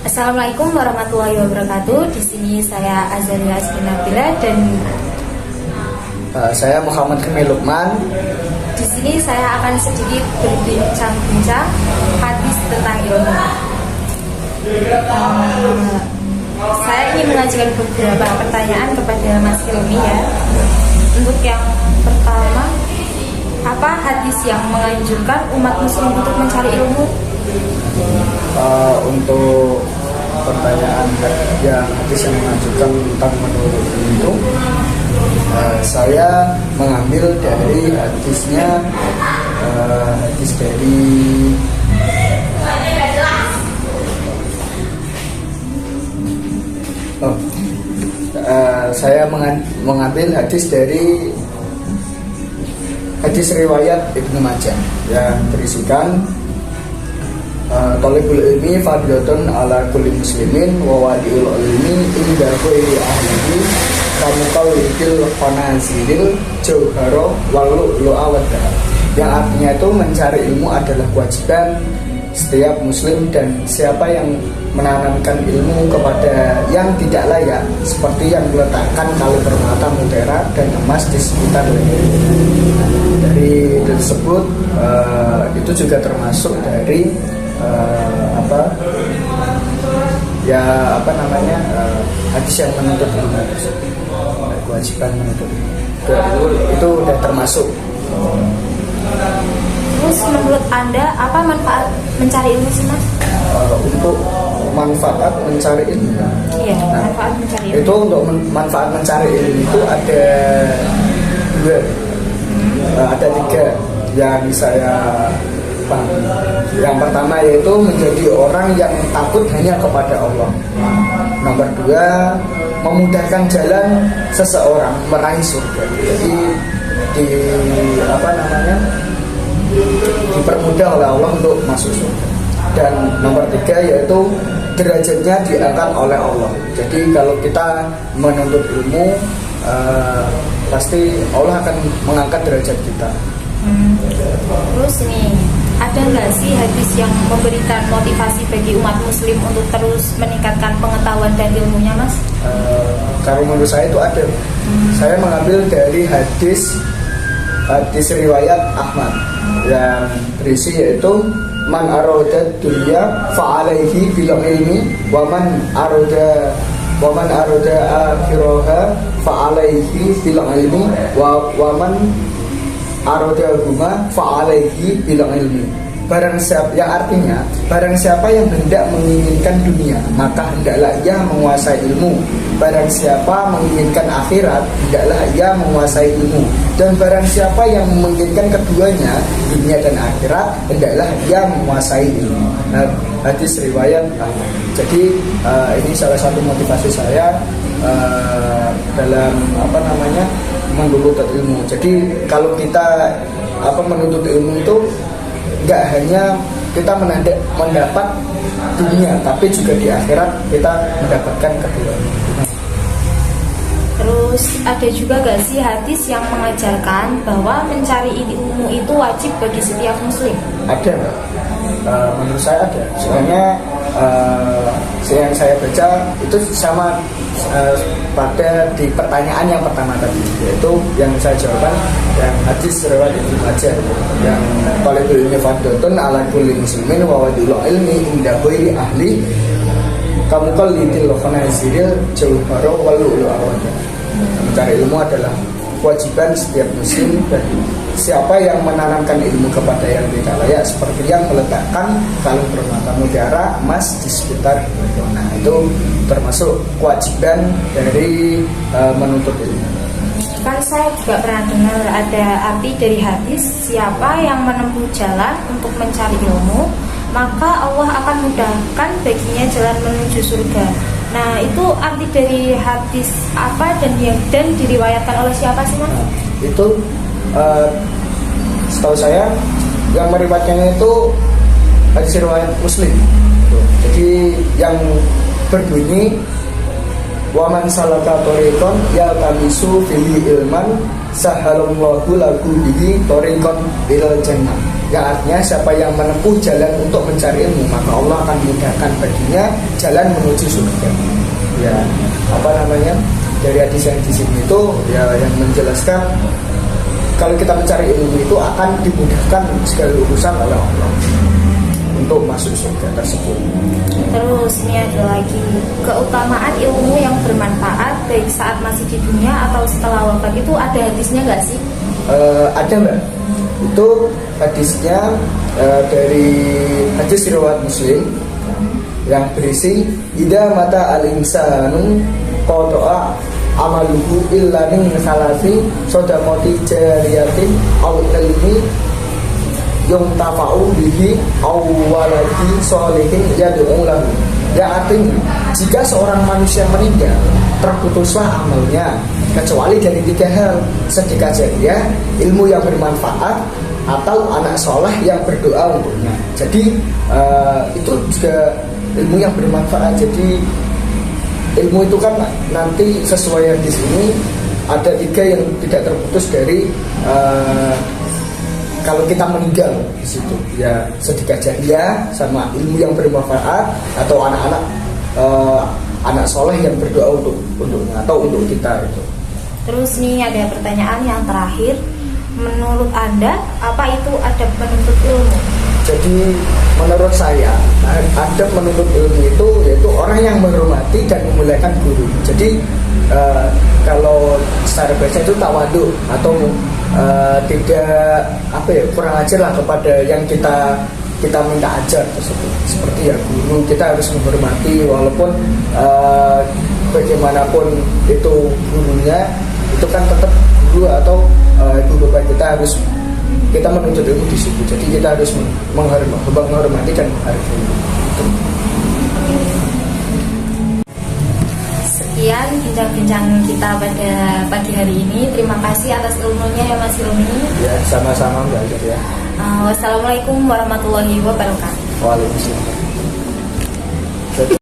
Assalamualaikum warahmatullahi wabarakatuh. Di sini saya Azalia Asminabila dan Saya Muhammad Kamil Lukman. di sini saya akan sedikit berbincang-bincang hadis tentang ilmu. Saya ingin mengajukan beberapa pertanyaan kepada Mas Hilmi ya. Untuk yang pertama, apa hadis yang menganjurkan umat muslim untuk mencari ilmu? Untuk pertanyaan yang hadis yang mengajukan tentang menurut itu, saya mengambil dari hadisnya, hadis dari saya mengambil hadis dari hadis riwayat Ibnu Majah yang berisikan Thalibul ilmi fadiyatun ala kulli muslimin wa wadi'ul ilmi inda ghairi ahlihi kamukal idil fanazilil jauharo walu lu'awadda, yang artinya itu mencari ilmu adalah kewajiban setiap muslim, dan siapa yang menanamkan ilmu kepada yang tidak layak seperti yang meletakkan kali permata mutiara dan emas di sekitar leher. Dari tersebut itu juga termasuk dari hadis yang menuntut ilmu tersebut, kewajiban menuntut ilmu itu udah termasuk. Terus menurut Anda apa manfaat mencari ilmu sih Mas? Untuk manfaat mencari ilmu, Iya, manfaat mencari ilmu. itu untuk manfaat mencari ilmu itu ada dua, ada tiga yang saya pahami. Yang pertama yaitu menjadi orang yang takut hanya kepada Allah. Nomor dua, memudahkan jalan seseorang meraih surga. Jadi dipermudah oleh Allah untuk masuk surga. Dan nomor tiga yaitu derajatnya diangkat oleh Allah. Jadi kalau kita menuntut ilmu, pasti Allah akan mengangkat derajat kita. Terus nih, ada nggak sih hadis yang memberikan motivasi bagi umat muslim untuk terus meningkatkan pengetahuan dan ilmunya, Mas? Kalau menurut saya itu ada. Saya mengambil dari hadis riwayat Ahmad yang berisi yaitu man arada dunya fa alaihi bil ilmi wa man arada akhiraha fa alaihi bil ilmi wa man arada huma fa alaihi bil ilmi. Barang siapa, yang artinya barang siapa yang hendak menginginkan dunia, maka hendaklah ia menguasai ilmu. Barang siapa menginginkan akhirat, hendaklah ia menguasai ilmu. Dan barang siapa yang menginginkan keduanya, dunia dan akhirat, hendaklah ia menguasai ilmu. Hadis riwayat Ahmad. Jadi ini salah satu motivasi saya dalam menuntut ilmu. Jadi kalau kita menuntut ilmu itu nggak hanya kita mendapat dunia, tapi juga di akhirat kita mendapatkan keduanya. Terus ada juga gak sih hadis yang mengajarkan bahwa mencari ilmu itu wajib bagi setiap muslim? Ada, menurut saya ada. Sebenarnya yang saya baca itu sama pada di pertanyaan yang pertama tadi, yaitu yang saya jawaban yang hadis riwayat Ibnu Majah yang talibul ilmi fardhatun ala kulli muslimin wa wadul ilmi inda ghairi ahli kamukal lidil khanaziril jauharo walu awada. Mencari ilmu adalah kewajiban setiap muslim, dan siapa yang menanamkan ilmu kepada yang tidak layak seperti yang meletakkan kalung permata mutiara emas di sekitar leher. Nah, itu termasuk kewajiban dari menuntut ilmu. Kan saya juga pernah dengar ada arti dari hadis, siapa yang menempuh jalan untuk mencari ilmu, maka Allah akan mudahkan baginya jalan menuju surga. Nah, itu arti dari hadis apa dan diriwayatkan oleh siapa sih, Mas? Itu setahu saya yang meriwayatkannya itu hadis riwayat Muslim. Jadi yang berbunyi wa man salaka tariqan yaltamisu fihi ilman sahalallahu lahu bihi tariqan ilal jannah. Yang artinya siapa yang menempuh jalan untuk mencari ilmu, maka Allah akan mudahkan baginya jalan menuju surga. Ya, apa namanya? Dari hadis yang di sini itu ya yang menjelaskan kalau kita mencari ilmu itu akan dimudahkan segala urusan oleh Allah untuk masuk surga tersebut. Terus ini ada lagi keutamaan ilmu yang bermanfaat baik saat masih di dunia atau setelah wafat, itu ada hadisnya nggak sih? Ada mbak, itu hadisnya dari hadis riwayat Muslim yang berisi ida mata al-insanu qada'a amaluhu illa min salasi sodamoti jariyatin aw ilmi yuntafa'u bihi aw waladi sholihin yad'u lahu. Ya, artinya jika seorang manusia meninggal terputuslah amalnya kecuali dari 3 hal: sedekah jariyah, ilmu yang bermanfaat, atau anak soleh yang berdoa untuknya. Jadi itu juga ilmu yang bermanfaat. Jadi ilmu itu kan nanti sesuai yang di sini ada 3 yang tidak terputus dari kalau kita meninggal di situ, ya sedekah jariyah sama ilmu yang bermanfaat atau anak-anak anak soleh yang berdoa untuknya atau untuk kita itu. Terus nih ada pertanyaan yang terakhir, menurut Anda apa itu adab menuntut ilmu? Jadi menurut saya adab menuntut ilmu itu yaitu orang yang menghormati dan memuliakan guru. Jadi kalau secara bahasa itu tawadu atau tidak kurang ajar lah kepada yang kita minta ajar tersebut. Seperti ya guru, kita harus menghormati walaupun bagaimanapun itu gurunya, itu kan tetap guru atau ibu bapak kita menuntut ilmu di situ. Jadi kita harus menghormati dan menghargai. Sekian bincang-bincang kita pada pagi hari ini. Terima kasih atas ilmunya ya Mas Hilmi. Ya, sama-sama Mbak Ajat ya. Wassalamualaikum warahmatullahi wabarakatuh. Waalaikumsalam.